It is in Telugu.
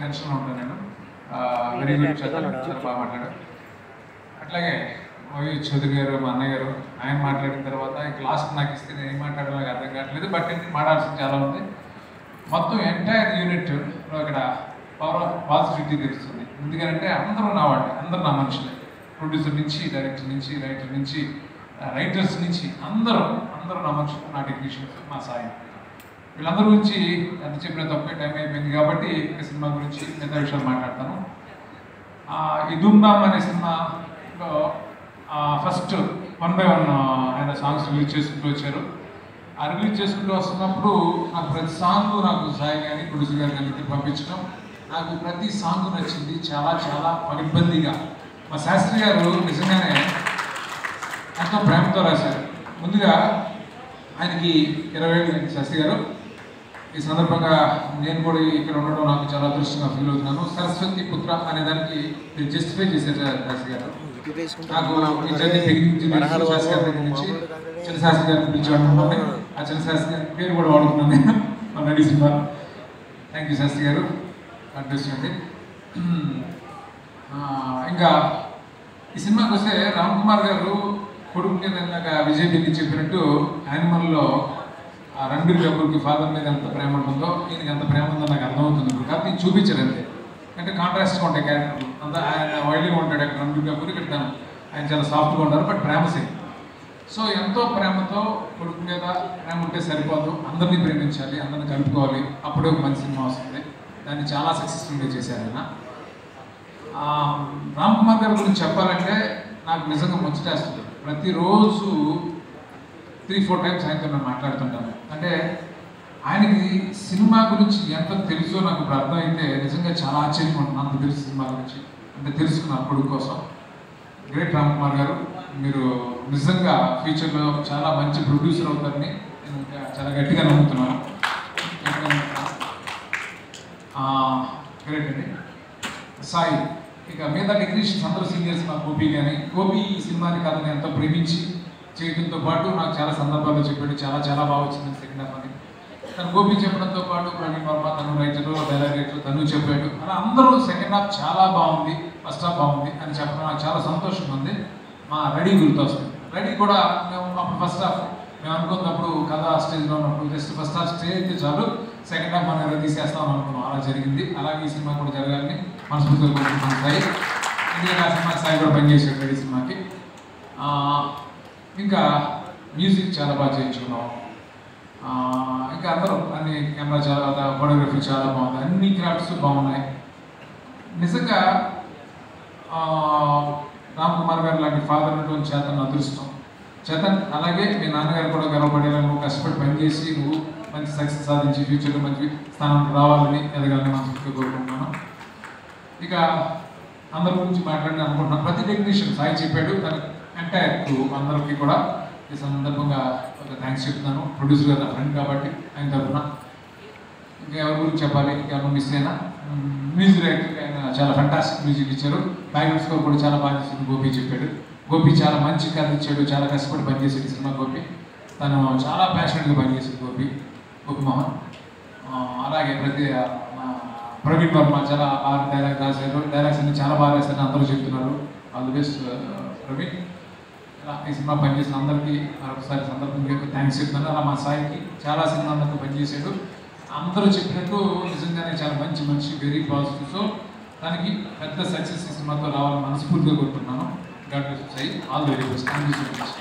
టెన్షన్లో ఉంటాను నేను. వెరీ గుడ్ చాలా బాగా మాట్లాడారు. అట్లాగే మోయి చౌదరి గారు మా అన్నయ్య గారు ఆయన మాట్లాడిన తర్వాత ఇంక లాస్ట్ నాకు ఇస్తే నేను ఏం మాట్లాడాలో నాకు అర్థం కావట్లేదు. బట్ ఏంటి మాట్లాడాల్సింది చాలా ఉంది. మొత్తం ఎంటైర్ యూనిట్లో ఇక్కడ పాజిటివిటీ తెలుస్తుంది. ఎందుకంటే అందరూ నా వాళ్ళు, అందరూ నా మనుషులే. ప్రొడ్యూసర్ నుంచి డైరెక్టర్ నుంచి రైటర్ నుంచి రైటర్స్ నుంచి అందరూ నా మనుషులు, నా టెక్నీషియన్స్, మా సాయి. వీళ్ళందరి గురించి ఎంత చెప్పినా తప్పే, టైం అయిపోయింది కాబట్టి ఈ సినిమా గురించి మిగతా విషయాలు మాట్లాడతాను. ఈ ధూమ్ధామ్ అనే సినిమాలో ఫస్ట్ 1 by 1 ఆయన సాంగ్స్ రిలీజ్ చేసుకుంటూ వచ్చారు. ఆ రిలీజ్ చేసుకుంటూ వస్తున్నప్పుడు నాకు ప్రతి సాంగ్ నాకు సాయి కానీ ప్రొడ్యూసర్ గారు కానీ పంపించడం, నాకు ప్రతి సాంగ్ నచ్చింది. చాలా చాలా పనిబందిగా మా శాస్త్రి గారు నిజంగానే ఎంతో ప్రేమతో రాశారు. ముందుగా ఆయనకి 20 ఏళ్ళు శాస్త్రి గారు. ఈ సందర్భంగా నేను కూడా ఇక్కడ ఉండడం నాకు చాలా అదృష్టంగా ఫీల్ అవుతున్నాను. సరస్వతి పుత్ర అనే దానికి జస్టిఫై చేశారు శాస్త్రి గారు. నాకు ఈ జర్నీ శాస్త్రి గారి దగ్గర నుంచి చిన్న శాస్త్రి గారిని పిలిచేవాడు. ఆ చిన్న శాస్త్రి గారి పేరు కూడా వాడుతున్నాను నేను మన నడి సినిమా. థ్యాంక్ యూ శాస్త్రి గారు, అనిపిస్తుంది. ఇంకా ఈ సినిమాకి వస్తే రామ్ కుమార్ గారు కొడుకు మీద ఇందాక విజయ్ బిల్లి చెప్పినట్టు యానిమల్లో రణబీర్ కపూర్కి ఫాదర్ మీద ఎంత ప్రేమ ఉంటుందో ఈయనకి ఎంత ప్రేమ ఉందో నాకు అర్థమవుతుంది. కాబట్టి నేను చూపించారు అంతే. అంటే కాంట్రాస్ట్గా ఉంటాయి క్యారెక్టర్లు. అంతా ఆయన వైల్డ్గా ఉంటాడు అక్కడ రణబీర్ కపూర్, ఇక్కడ ఆయన చాలా సాఫ్ట్గా ఉంటారు. But Prema same. సో ఎంతో ప్రేమతో కొడుకు మీద ప్రేమ ఉంటే సరిపోదు, అందరినీ ప్రేమించాలి, అందరినీ కలుపుకోవాలి, అప్పుడే ఒక మంచి సినిమా వస్తుంది. దాన్ని చాలా సక్సెస్ఫుల్గా చేశారు ఆయన. రామ్ కుమార్ గారి గురించి చెప్పాలంటే నాకు నిజంగా ముచ్చటేస్తుంది. ప్రతిరోజు 3-4 టైమ్స్ ఆయనతో నేను మాట్లాడుతుంటాను. అంటే ఆయనకి సినిమా గురించి ఎంత తెలుసో నాకు ఇప్పుడు అర్థమైతే నిజంగా చాలా ఆశ్చర్యంగా ఉంటుంది. నాకు తెలుసు సినిమా గురించి అంటే తెలుసుకున్నాను కొడుకు కోసం. గ్రేట్ రామ్ కుమార్ గారు, మీరు నిజంగా ఫ్యూచర్లో చాలా మంచి ప్రొడ్యూసర్ అవుతారని నేను చాలా గట్టిగా నమ్ముతున్నాను. గ్రేట్ అండి. సాయి, ఇక మీద టెక్నీషియన్స్ అందరూ సీనియర్స్. మా గోపి కానీ, గోపి ఈ సినిమాని కథని ఎంతో ప్రేమించి చేయడంతో పాటు నాకు చాలా సందర్భాల్లో చెప్పాడు చాలా చాలా బాగా వచ్చింది సెకండ్ హాఫ్ అని. తను గోపి చెప్పడంతో పాటు ప్రవీణ్ వర్మ, తను రైటరు, డైరెక్టర్ తను చెప్పాడు. అలా అందరూ సెకండ్ హాఫ్ చాలా బాగుంది, ఫస్ట్ హాఫ్ బాగుంది అని చెప్పడం నాకు చాలా సంతోషంగా ఉంది. మా రెడీ గుర్తొస్తుంది. రెడీ కూడా మేము అప్పుడు ఫస్ట్ హాఫ్ మేము అనుకున్నప్పుడు కథ స్టేజ్లో ఉన్నప్పుడు జస్ట్ ఫస్ట్ హాఫ్ స్టేజ్ అయితే చాలు, సెకండ్ హాఫ్ మనం ఎలా తీసేస్తామని అనుకున్నాం. అలా జరిగింది. అలాగే ఈ సినిమా కూడా జరగాలని మనస్ఫూర్తిగా కోరుకుంటున్నాను. సాయి ఎందుకంటే ఆ సినిమా సాయి కూడా పనిచేసాడు రెడీ సినిమాకి. ఇంకా మ్యూజిక్ చాలా బాగా చేయించుకున్నాం. ఇంకా అందరూ అన్ని కెమెరా చాలా, ఫోటోగ్రఫీ చాలా బాగుంది, అన్ని క్రాఫ్ట్స్ బాగున్నాయి. నిజంగా రామ్ కుమార్ గారు లాంటి ఫాదర్ ఉండడం చేతన్ అదృష్టం. చేతన్, అలాగే మీ నాన్నగారు కూడా గర్వపడేలా నువ్వు కష్టపడి పనిచేసి నువ్వు మంచి సక్సెస్ సాధించి ఫ్యూచర్లో మంచి స్థానానికి రావాలని ఎదగాలని మనస్ఫూర్తిగా కోరుకుంటున్నాను. ఇక అందరి గురించి మాట్లాడాలని అనుకుంటున్నాను. ప్రతి టెక్నీషియన్ సాయి చెప్పాడు, తన ఎంటైర్ అందరికీ కూడా ఈ సందర్భంగా ఒక థ్యాంక్స్ చెప్తున్నాను. ప్రొడ్యూసర్ గారు నా ఫ్రెండ్ కాబట్టి ఆయన తరఫున. ఇంకా ఎవరి గురించి చెప్పాలి, ఇంకేమో మిస్ అయినా. మ్యూజిక్ డైరెక్టర్ ఆయన చాలా ఫంటాస్టిక్ మ్యూజిక్ ఇచ్చారు. బ్యాక్గ్రౌండ్ స్కోర్ కూడా చాలా బాగా చేసింది గోపి చెప్పాడు. గోపి చాలా మంచి కథ ఇచ్చాడు, చాలా కష్టపడి పనిచేసాడు ఈ సినిమా గోపి. తను చాలా ప్యాషనెట్గా పనిచేసాడు గోపి మోహన్. అలాగే ప్రవీణ్ వర్మ చాలా బాగా డైలాగ్ రాశారు. డైలాగ్స్ అన్ని చాలా బాగా రాశారని అందరూ చెప్తున్నారు. All the best Praveen. ఇలా ఈ సినిమా పనిచేసిన అందరికీ మరొకసారి సందర్భంగా థ్యాంక్స్ చెప్తున్నాను. అలా మా సాయికి చాలా సినిమాలకు పనిచేసాడు. అందరూ చెప్పినట్టు నిజంగానే చాలా మంచి మనిషి, వెరీ పాజిటివ్. సో దానికి పెద్ద సక్సెస్ ఈ సినిమాతో రావాలని మనస్ఫూర్తిగా కోరుకుంటున్నాను. God bless Sai. All the very best. Thank you so much.